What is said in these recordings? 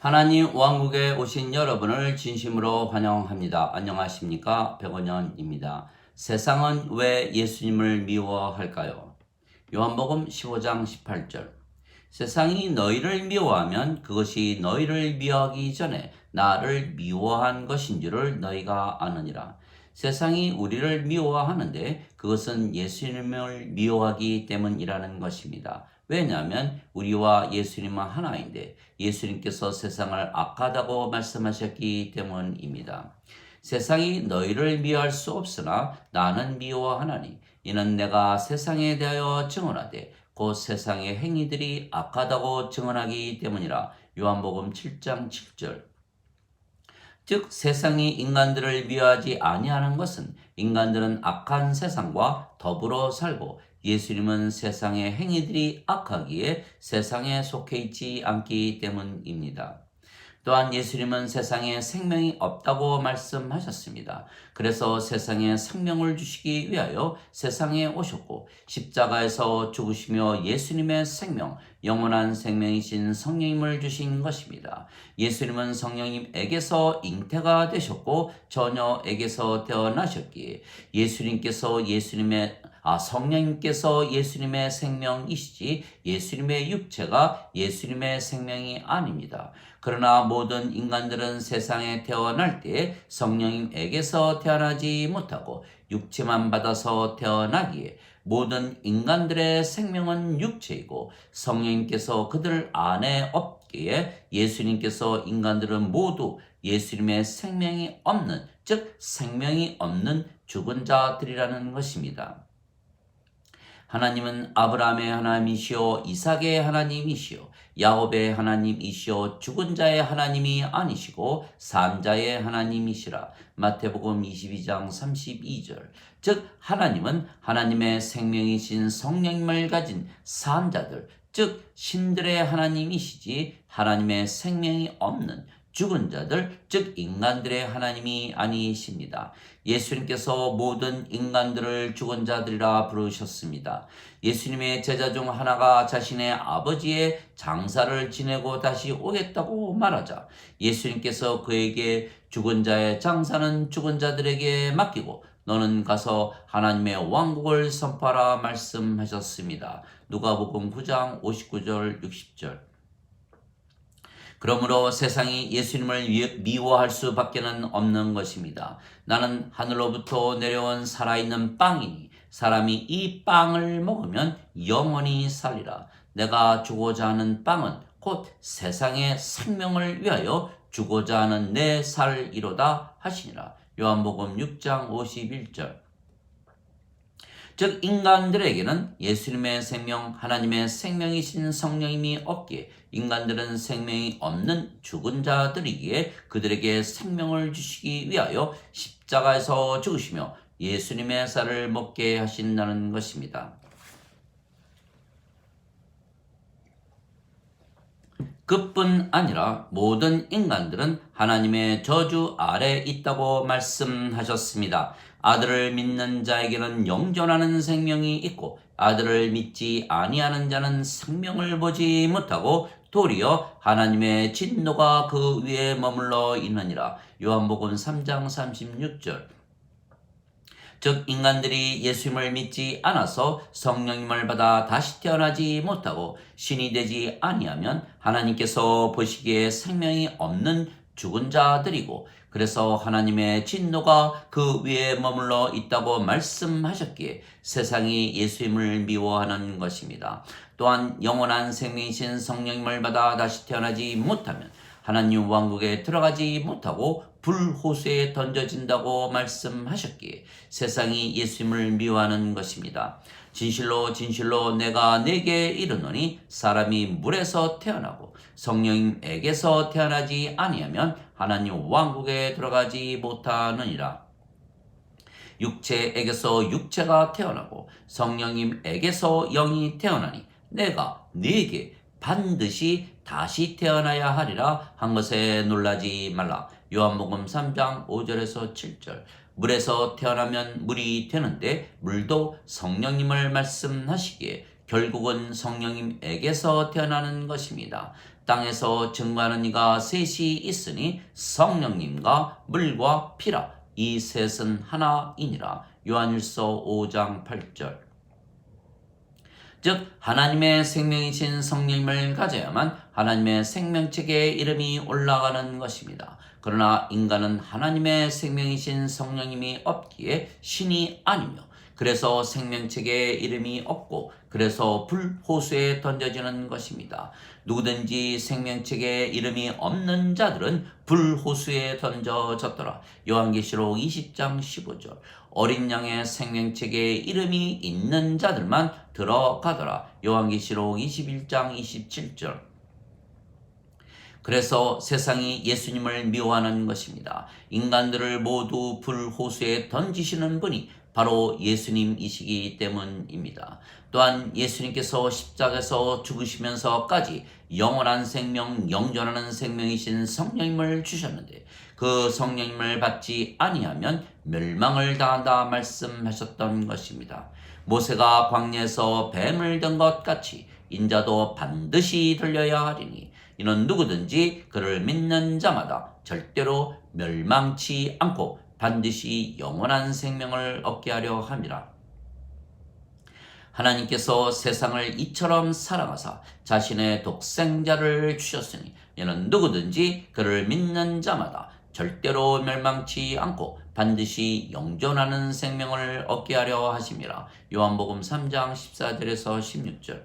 하나님 왕국에 오신 여러분을 진심으로 환영합니다. 안녕하십니까? 백원현입니다. 세상은 왜 예수님을 미워할까요? 요한복음 15장 18절. 세상이 너희를 미워하면 그것이 너희를 미워하기 전에 나를 미워한 것인 줄을 너희가 아느니라. 세상이 우리를 미워하는데 그것은 예수님을 미워하기 때문이라는 것입니다. 왜냐하면 우리와 예수님은 하나인데 예수님께서 세상을 악하다고 말씀하셨기 때문입니다. 세상이 너희를 미워할 수 없으나 나는 미워하나니 이는 내가 세상에 대하여 증언하되 곧 세상의 행위들이 악하다고 증언하기 때문이라. 요한복음 7장 7절. 즉 세상이 인간들을 미워하지 아니하는 것은 인간들은 악한 세상과 더불어 살고 예수님은 세상의 행위들이 악하기에 세상에 속해 있지 않기 때문입니다. 또한 예수님은 세상에 생명이 없다고 말씀하셨습니다. 그래서 세상에 생명을 주시기 위하여 세상에 오셨고 십자가에서 죽으시며 예수님의 생명, 영원한 생명이신 성령님을 주신 것입니다. 예수님은 성령님에게서 잉태가 되셨고 처녀에게서 태어나셨기에 성령님께서 예수님의 생명이시지 예수님의 육체가 예수님의 생명이 아닙니다. 그러나 모든 인간들은 세상에 태어날 때 성령님에게서 태어나지 못하고 육체만 받아서 태어나기에 모든 인간들의 생명은 육체이고 성령님께서 그들 안에 없기에 예수님께서 인간들은 모두 예수님의 생명이 없는, 즉 생명이 없는 죽은 자들이라는 것입니다. 하나님은 아브라함의 하나님이시오 이삭의 하나님이시오 야곱의 하나님이시오 죽은 자의 하나님이 아니시고 산 자의 하나님이시라. 마태복음 22장 32절. 즉 하나님은 하나님의 생명이신 성령님을 가진 산 자들, 즉 신들의 하나님이시지 하나님의 생명이 없는 죽은 자들, 즉 인간들의 하나님이 아니십니다. 예수님께서 모든 인간들을 죽은 자들이라 부르셨습니다. 예수님의 제자 중 하나가 자신의 아버지의 장사를 지내고 다시 오겠다고 말하자 예수님께서 그에게 죽은 자의 장사는 죽은 자들에게 맡기고 너는 가서 하나님의 왕국을 선포하라 말씀하셨습니다. 누가복음 9장 59절 60절. 그러므로 세상이 예수님을 미워할 수밖에는 없는 것입니다. 나는 하늘로부터 내려온 살아있는 빵이니 사람이 이 빵을 먹으면 영원히 살리라. 내가 주고자 하는 빵은 곧 세상의 생명을 위하여 주고자 하는 내 살이로다 하시니라. 요한복음 6장 51절. 즉 인간들에게는 예수님의 생명, 하나님의 생명이신 성령님이 없기에 인간들은 생명이 없는 죽은 자들이기에 그들에게 생명을 주시기 위하여 십자가에서 죽으시며 예수님의 쌀을 먹게 하신다는 것입니다. 그뿐 아니라 모든 인간들은 하나님의 저주 아래 있다고 말씀하셨습니다. 아들을 믿는 자에게는 영존하는 생명이 있고 아들을 믿지 아니하는 자는 생명을 보지 못하고 도리어 하나님의 진노가 그 위에 머물러 있느니라. 요한복음 3장 36절. 즉 인간들이 예수님을 믿지 않아서 성령님을 받아 다시 태어나지 못하고 신이 되지 아니하면 하나님께서 보시기에 생명이 없는 죽은 자들이고 그래서 하나님의 진노가 그 위에 머물러 있다고 말씀하셨기에 세상이 예수님을 미워하는 것입니다. 또한 영원한 생명이신 성령님을 받아 다시 태어나지 못하면 하나님 왕국에 들어가지 못하고 불호수에 던져진다고 말씀하셨기에 세상이 예수님을 미워하는 것입니다. 진실로 진실로 내가 네게 이르노니 사람이 물에서 태어나고 성령님에게서 태어나지 아니하면 하나님 왕국에 들어가지 못하느니라. 육체에게서 육체가 태어나고 성령님에게서 영이 태어나니 내가 네게 반드시 다시 태어나야 하리라 한 것에 놀라지 말라. 요한복음 3장 5절에서 7절. 물에서 태어나면 물이 되는데 물도 성령님을 말씀하시기에 결국은 성령님에게서 태어나는 것입니다. 땅에서 증거하는 이가 셋이 있으니 성령님과 물과 피라. 이 셋은 하나이니라. 요한일서 5장 8절. 즉 하나님의 생명이신 성령님을 가져야만 하나님의 생명책에 이름이 올라가는 것입니다. 그러나 인간은 하나님의 생명이신 성령님이 없기에 신이 아니며 그래서 생명책에 이름이 없고 그래서 불호수에 던져지는 것입니다. 누구든지 생명책에 이름이 없는 자들은 불호수에 던져졌더라. 요한계시록 20장 15절. 어린 양의 생명책에 이름이 있는 자들만 들어가더라. 요한계시록 21장 27절. 그래서 세상이 예수님을 미워하는 것입니다. 인간들을 모두 불호수에 던지시는 분이 바로 예수님이시기 때문입니다. 또한 예수님께서 십자가에서 죽으시면서까지 영원한 생명, 영존하는 생명이신 성령님을 주셨는데 그 성령님을 받지 아니하면 멸망을 당한다 말씀하셨던 것입니다. 모세가 광야에서 뱀을 든 것 같이 인자도 반드시 들려야 하리니 이는 누구든지 그를 믿는 자마다 절대로 멸망치 않고 반드시 영원한 생명을 얻게 하려 함이라. 하나님께서 세상을 이처럼 사랑하사 자신의 독생자를 주셨으니 이는 누구든지 그를 믿는 자마다 절대로 멸망치 않고 반드시 영존하는 생명을 얻게 하려 하심이라. 요한복음 3장 14절에서 16절.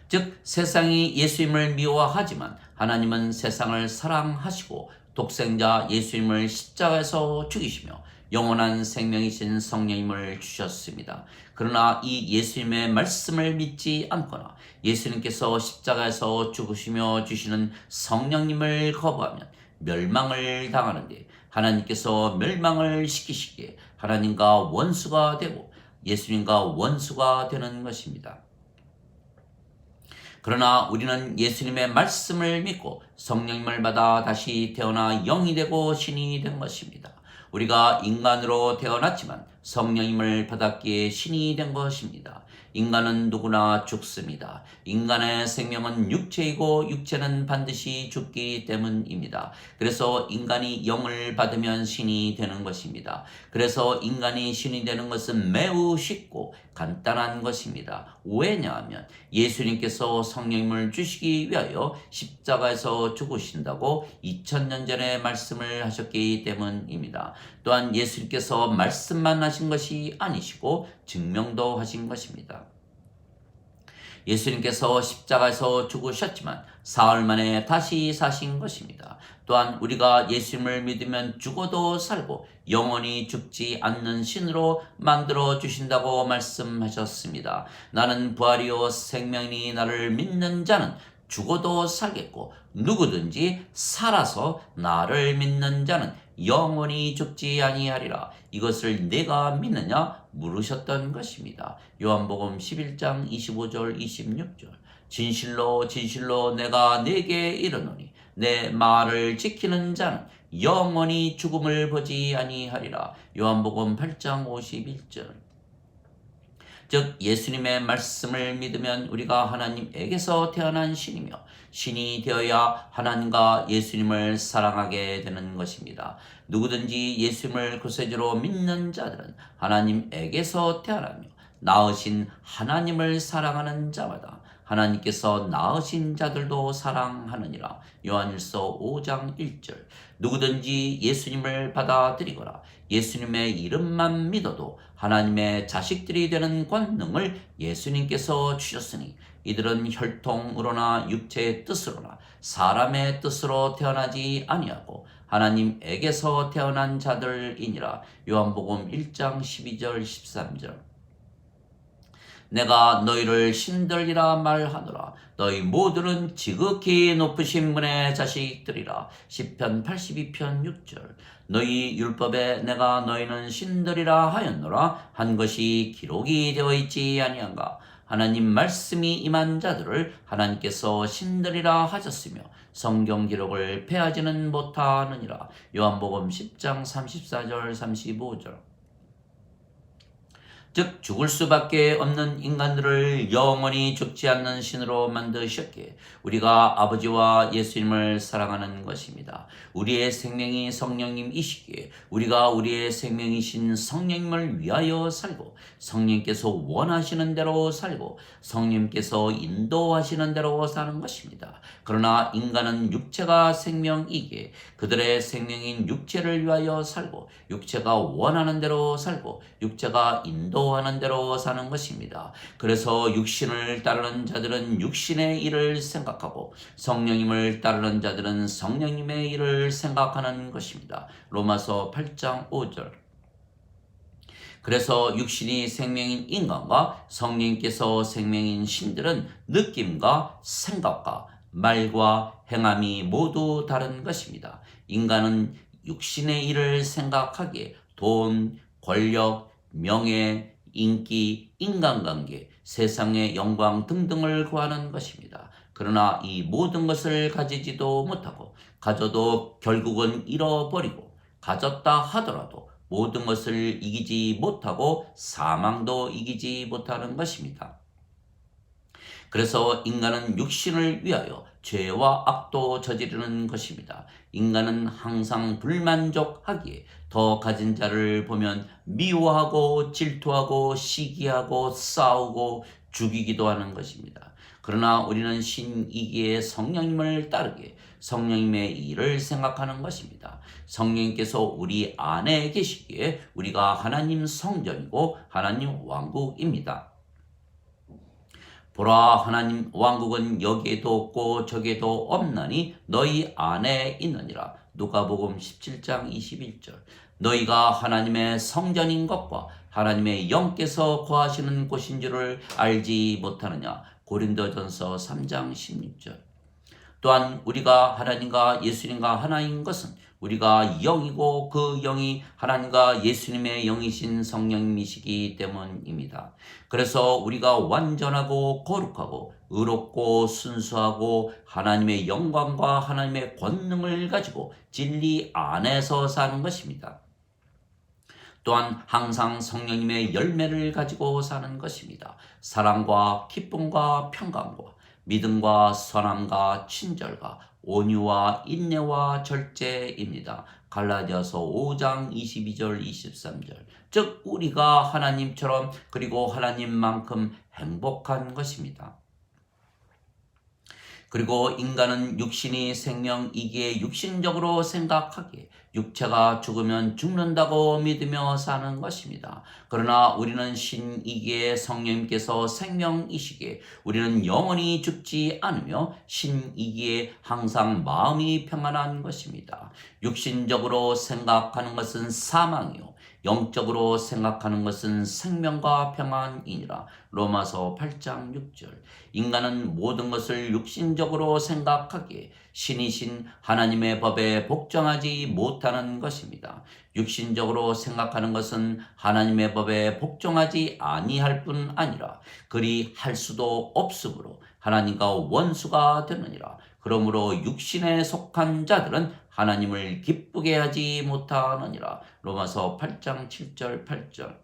즉 세상이 예수님을 미워하지만 하나님은 세상을 사랑하시고 독생자 예수님을 십자가에서 죽이시며 영원한 생명이신 성령님을 주셨습니다. 그러나 이 예수님의 말씀을 믿지 않거나 예수님께서 십자가에서 죽으시며 주시는 성령님을 거부하면 멸망을 당하는데 하나님께서 멸망을 시키시기에 하나님과 원수가 되고 예수님과 원수가 되는 것입니다. 그러나 우리는 예수님의 말씀을 믿고 성령님을 받아 다시 태어나 영이 되고 신이 된 것입니다. 우리가 인간으로 태어났지만 성령님을 받았기에 신이 된 것입니다. 인간은 누구나 죽습니다. 인간의 생명은 육체이고 육체는 반드시 죽기 때문입니다. 그래서 인간이 영을 받으면 신이 되는 것입니다. 그래서 인간이 신이 되는 것은 매우 쉽고 간단한 것입니다. 왜냐하면 예수님께서 성령님을 주시기 위하여 십자가에서 죽으신다고 2000년 전에 말씀을 하셨기 때문입니다. 또한 예수님께서 말씀만 하신 것이 아니시고 증명도 하신 것입니다. 예수님께서 십자가에서 죽으셨지만 사흘 만에 다시 사신 것입니다. 또한 우리가 예수님을 믿으면 죽어도 살고 영원히 죽지 않는 신으로 만들어 주신다고 말씀하셨습니다. 나는 부활이요 생명이니 나를 믿는 자는 죽어도 살겠고 누구든지 살아서 나를 믿는 자는 영원히 죽지 아니하리라. 이것을 내가 믿느냐 물으셨던 것입니다. 요한복음 11장 25절 26절. 진실로 진실로 내가 네게 이르노니 내 말을 지키는 자는 영원히 죽음을 보지 아니하리라. 요한복음 8장 51절. 즉 예수님의 말씀을 믿으면 우리가 하나님에게서 태어난 신이며 신이 되어야 하나님과 예수님을 사랑하게 되는 것입니다. 누구든지 예수님을 구세주로 믿는 자들은 하나님에게서 태어나며 낳으신 하나님을 사랑하는 자마다 하나님께서 낳으신 자들도 사랑하느니라. 요한일서 5장 1절. 누구든지 예수님을 받아들이거나 예수님의 이름만 믿어도 하나님의 자식들이 되는 권능을 예수님께서 주셨으니 이들은 혈통으로나 육체의 뜻으로나 사람의 뜻으로 태어나지 아니하고 하나님에게서 태어난 자들이니라. 요한복음 1장 12절 13절. 내가 너희를 신들이라 말하노라. 너희 모두는 지극히 높으신 분의 자식들이라. 시편 82편 6절. 너희 율법에 내가 너희는 신들이라 하였노라 한 것이 기록이 되어 있지 아니한가. 하나님 말씀이 임한 자들을 하나님께서 신들이라 하셨으며 성경 기록을 패하지는 못하느니라. 요한복음 10장 34절 35절. 즉 죽을 수밖에 없는 인간들을 영원히 죽지 않는 신으로 만드셨기에 우리가 아버지와 예수님을 사랑하는 것입니다. 우리의 생명이 성령님이시기에 우리가 우리의 생명이신 성령님을 위하여 살고 성령께서 원하시는 대로 살고 성령께서 인도하시는 대로 사는 것입니다. 그러나 인간은 육체가 생명이기에 그들의 생명인 육체를 위하여 살고 육체가 원하는 대로 살고 육체가 인도하는 대로 사는 것입니다. 그래서 육신을 따르는 자들은 육신의 일을 생각하고 성령님을 따르는 자들은 성령님의 일을 생각하는 것입니다. 로마서 8장 5절. 그래서 육신이 생명인 인간과 성령께서 생명인 신들은 느낌과 생각과 말과 행함이 모두 다른 것입니다. 인간은 육신의 일을 생각하기에 돈, 권력, 명예, 인기, 인간관계, 세상의 영광 등등을 구하는 것입니다. 그러나 이 모든 것을 가지지도 못하고 가져도 결국은 잃어버리고 가졌다 하더라도 모든 것을 이기지 못하고 사망도 이기지 못하는 것입니다. 그래서 인간은 육신을 위하여 죄와 악도 저지르는 것입니다. 인간은 항상 불만족하기에 더 가진 자를 보면 미워하고 질투하고 시기하고 싸우고 죽이기도 하는 것입니다. 그러나 우리는 신이기에 성령님을 따르기에 성령님의 일을 생각하는 것입니다. 성령님께서 우리 안에 계시기에 우리가 하나님 성전이고 하나님 왕국입니다. 보라, 하나님 왕국은 여기에도 없고 저기에도 없나니 너희 안에 있느니라. 누가복음 17장 21절. 너희가 하나님의 성전인 것과 하나님의 영께서 거하시는 곳인 줄을 알지 못하느냐. 고린도전서 3장 16절. 또한 우리가 하나님과 예수님과 하나인 것은 우리가 영이고 그 영이 하나님과 예수님의 영이신 성령님이시기 때문입니다. 그래서 우리가 완전하고 거룩하고 의롭고 순수하고 하나님의 영광과 하나님의 권능을 가지고 진리 안에서 사는 것입니다. 또한 항상 성령님의 열매를 가지고 사는 것입니다. 사랑과 기쁨과 평강과 믿음과 선함과 친절과 온유와 인내와 절제입니다. 갈라디아서 5장 22절 23절. 즉 우리가 하나님처럼 그리고 하나님만큼 행복한 것입니다. 그리고 인간은 육신이 생명이기에 육신적으로 생각하기에 육체가 죽으면 죽는다고 믿으며 사는 것입니다. 그러나 우리는 신이기에 성령님께서 생명이시기에 우리는 영원히 죽지 않으며 신이기에 항상 마음이 평안한 것입니다. 육신적으로 생각하는 것은 사망이요 영적으로 생각하는 것은 생명과 평안이니라. 로마서 8장 6절. 인간은 모든 것을 육신적으로 생각하기에 신이신 하나님의 법에 복종하지 못하는 것입니다. 육신적으로 생각하는 것은 하나님의 법에 복종하지 아니할 뿐 아니라 그리 할 수도 없으므로 하나님과 원수가 되느니라. 그러므로 육신에 속한 자들은 하나님을 기쁘게 하지 못하느니라. 로마서 8장 7절 8절.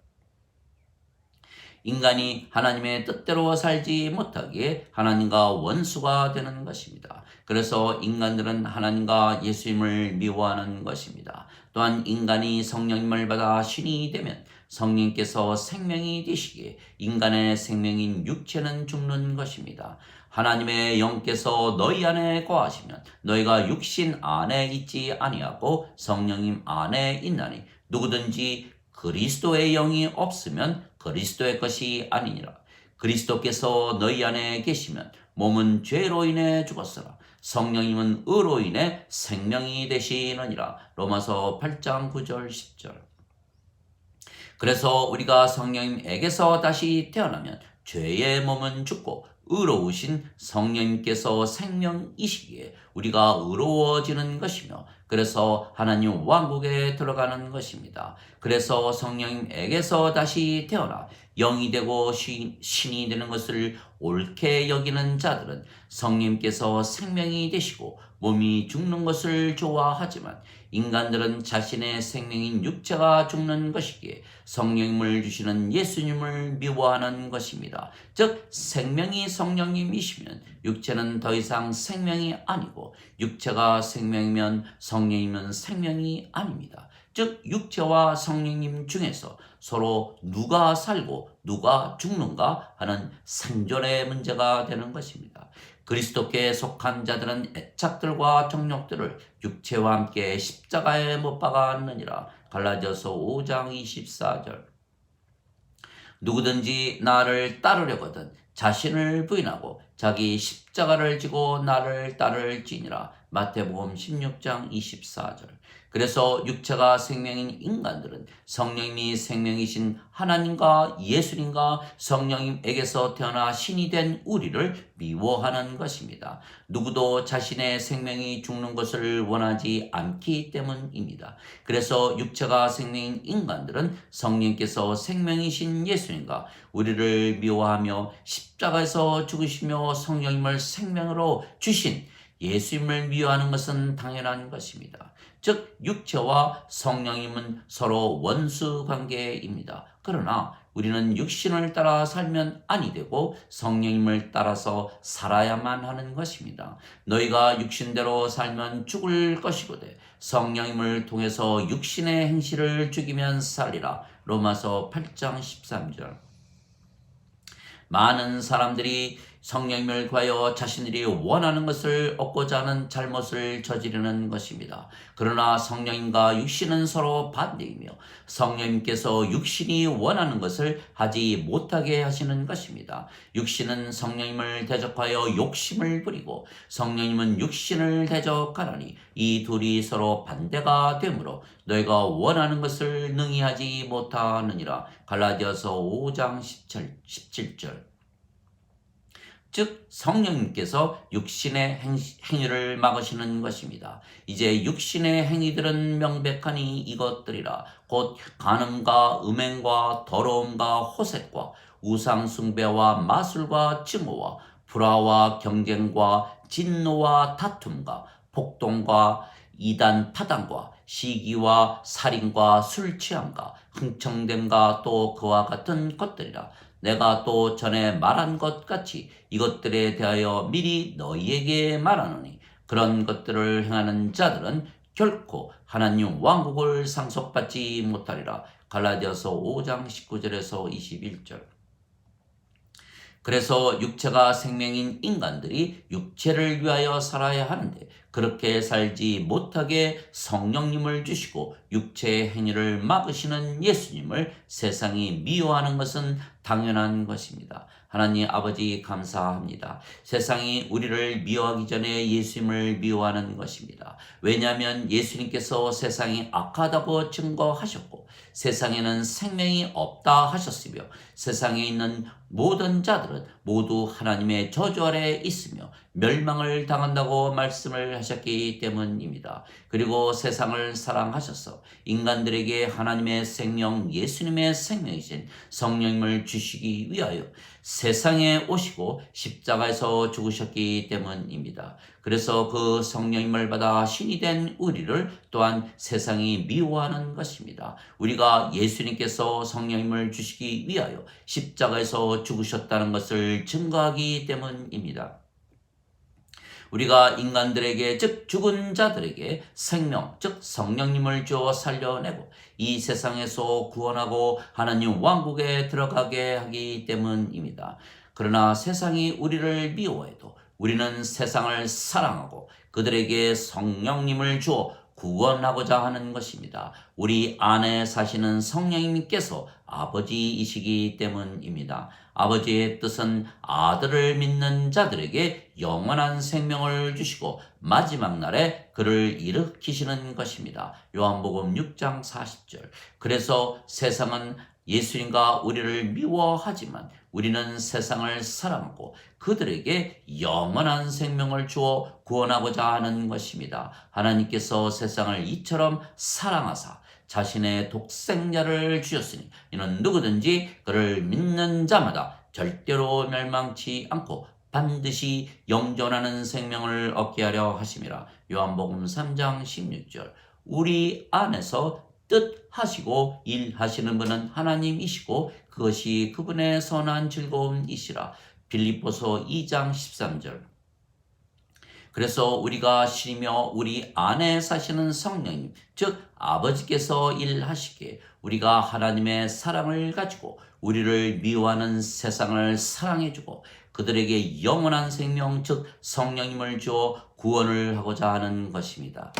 인간이 하나님의 뜻대로 살지 못하기에 하나님과 원수가 되는 것입니다. 그래서 인간들은 하나님과 예수님을 미워하는 것입니다. 또한 인간이 성령님을 받아 신이 되면 성령께서 생명이 되시기에 인간의 생명인 육체는 죽는 것입니다. 하나님의 영께서 너희 안에 거하시면 너희가 육신 안에 있지 아니하고 성령님 안에 있나니 누구든지 그리스도의 영이 없으면 그리스도의 것이 아니니라. 그리스도께서 너희 안에 계시면 몸은 죄로 인해 죽었으나 성령님은 의로 인해 생명이 되시느니라. 로마서 8장 9절 10절. 그래서 우리가 성령님에게서 다시 태어나면 죄의 몸은 죽고 의로우신 성령님께서 생명이시기에 우리가 의로워지는 것이며 그래서 하나님 왕국에 들어가는 것입니다. 그래서 성령님에게서 다시 태어나 영이 되고 신이 되는 것을 옳게 여기는 자들은 성령님께서 생명이 되시고 몸이 죽는 것을 좋아하지만 인간들은 자신의 생명인 육체가 죽는 것이기에 성령님을 주시는 예수님을 미워하는 것입니다. 즉 생명이 성령님이시면 육체는 더 이상 생명이 아니고 육체가 생명이면 성령이면 생명이 아닙니다. 즉 육체와 성령님 중에서 서로 누가 살고 누가 죽는가 하는 생존의 문제가 되는 것입니다. 그리스도께 속한 자들은 애착들과 정욕들을 육체와 함께 십자가에 못 박았느니라. 갈라디아서 5장 24절. 누구든지 나를 따르려거든 자신을 부인하고 자기 십자가를 지고 나를 따를지니라. 마태복음 16장 24절. 그래서 육체가 생명인 인간들은 성령님이 생명이신 하나님과 예수님과 성령님에게서 태어나 신이 된 우리를 미워하는 것입니다. 누구도 자신의 생명이 죽는 것을 원하지 않기 때문입니다. 그래서 육체가 생명인 인간들은 성령님께서 생명이신 예수님과 우리를 미워하며 십자가에서 죽으시며 성령님을 생명으로 주신 예수님을 미워하는 것은 당연한 것입니다. 즉 육체와 성령님은 서로 원수 관계입니다. 그러나 우리는 육신을 따라 살면 아니 되고 성령님을 따라서 살아야만 하는 것입니다. 너희가 육신대로 살면 죽을 것이거든 성령님을 통해서 육신의 행실을 죽이면 살리라. 로마서 8장 13절. 많은 사람들이 성령님을 구하여 자신들이 원하는 것을 얻고자 하는 잘못을 저지르는 것입니다. 그러나 성령님과 육신은 서로 반대이며 성령님께서 육신이 원하는 것을 하지 못하게 하시는 것입니다. 육신은 성령님을 대적하여 욕심을 부리고 성령님은 육신을 대적하나니 이 둘이 서로 반대가 되므로 너희가 원하는 것을 능히 하지 못하느니라. 갈라디아서 5장 17절. 즉 성령님께서 육신의 행위를 막으시는 것입니다. 이제 육신의 행위들은 명백하니 이것들이라. 곧 간음과 음행과 더러움과 호색과 우상숭배와 마술과 증오와 불화와 경쟁과 진노와 다툼과 폭동과 이단 파당과 시기와 살인과 술 취함과 흥청됨과 또 그와 같은 것들이라. 내가 또 전에 말한 것 같이 이것들에 대하여 미리 너희에게 말하노니 그런 것들을 행하는 자들은 결코 하나님 왕국을 상속받지 못하리라. 갈라디아서 5장 19절에서 21절. 그래서 육체가 생명인 인간들이 육체를 위하여 살아야 하는데 그렇게 살지 못하게 성령님을 주시고 육체의 행위를 막으시는 예수님을 세상이 미워하는 것은 당연한 것입니다. 하나님 아버지 감사합니다. 세상이 우리를 미워하기 전에 예수님을 미워하는 것입니다. 왜냐하면 예수님께서 세상이 악하다고 증거하셨고 세상에는 생명이 없다 하셨으며 세상에 있는 모든 자들은 모두 하나님의 저주 아래 있으며 멸망을 당한다고 말씀을 하셨기 때문입니다. 그리고 세상을 사랑하셔서 인간들에게 하나님의 생명 예수님의 생명이신 성령님을 주시기 위하여 세상에 오시고 십자가에서 죽으셨기 때문입니다. 그래서 그 성령님을 받아 신이 된 우리를 또한 세상이 미워하는 것입니다. 우리가 예수님께서 성령님을 주시기 위하여 십자가에서 죽으셨다는 것을 증거하기 때문입니다. 우리가 인간들에게 즉 죽은 자들에게 생명 즉 성령님을 주어 살려내고 이 세상에서 구원하고 하나님 왕국에 들어가게 하기 때문입니다. 그러나 세상이 우리를 미워해도 우리는 세상을 사랑하고 그들에게 성령님을 주어 구원하고자 하는 것입니다. 우리 안에 사시는 성령님께서 아버지이시기 때문입니다. 아버지의 뜻은 아들을 믿는 자들에게 영원한 생명을 주시고 마지막 날에 그를 일으키시는 것입니다. 요한복음 6장 40절. 그래서 세상은 예수님과 우리를 미워하지만 우리는 세상을 사랑하고 그들에게 영원한 생명을 주어 구원하고자 하는 것입니다. 하나님께서 세상을 이처럼 사랑하사 자신의 독생자를 주셨으니 이는 누구든지 그를 믿는 자마다 절대로 멸망치 않고 반드시 영존하는 생명을 얻게 하려 하심이라. 요한복음 3장 16절. 우리 안에서 뜻하시고 일하시는 분은 하나님이시고 그것이 그분의 선한 즐거움이시라. 빌립보서 2장 13절. 그래서 우리가 쉬며 우리 안에 사시는 성령님, 즉 아버지께서 일하시기에 우리가 하나님의 사랑을 가지고 우리를 미워하는 세상을 사랑해주고 그들에게 영원한 생명, 즉 성령님을 주어 구원을 하고자 하는 것입니다.